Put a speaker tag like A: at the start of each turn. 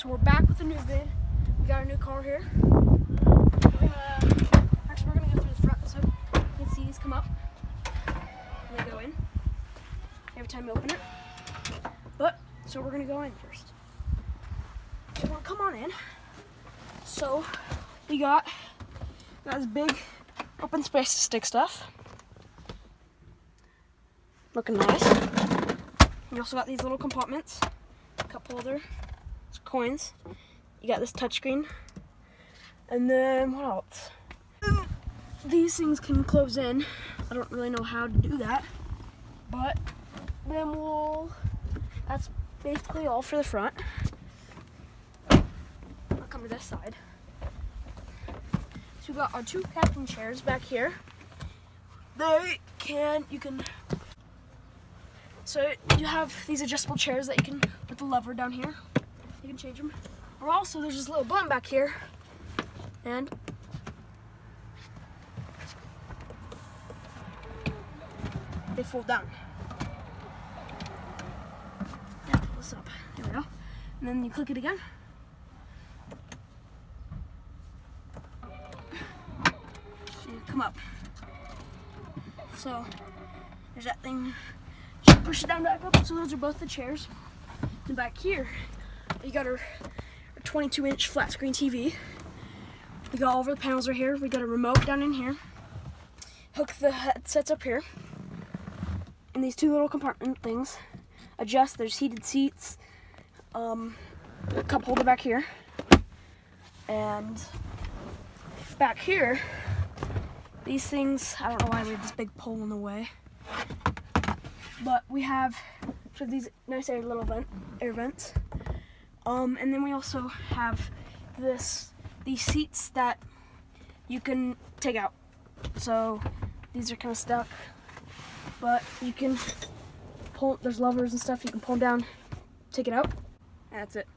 A: So we're back with a new vid. We got a new car here. We're gonna go through the front so you can see these come up. And they go in. Every time you open it. So we're gonna go in first. So we're gonna come on in. So we got this big open space to stick stuff. Looking nice. You also got these little compartments, cup holder, coins. You got this touchscreen, and then what else? These things can close in. I don't really know how to do that, but then that's basically all for the front. I'll come to this side. So we got our two captain chairs back here. So you have these adjustable chairs that you can, with the lever down here, you can change them. Or also there's this little button back here, and they fold down. Yeah, pull this up. There we go. And then you click it again. And come up. So there's that thing. Just push it down back up. So those are both the chairs. And back here, you got our 22-inch flat screen TV. We got all of our panels right here. We got a remote down in here. Hook the headsets up here. And these two little compartment things. Adjust. There's heated seats. Cup holder back here. And back here, these things, I don't know why we have this big pole in the way. But we have these nice little air vents. And then we also have these seats that you can take out. So these are kind of stuck, but you can pull, there's levers and stuff, you can pull them down, take it out, and that's it.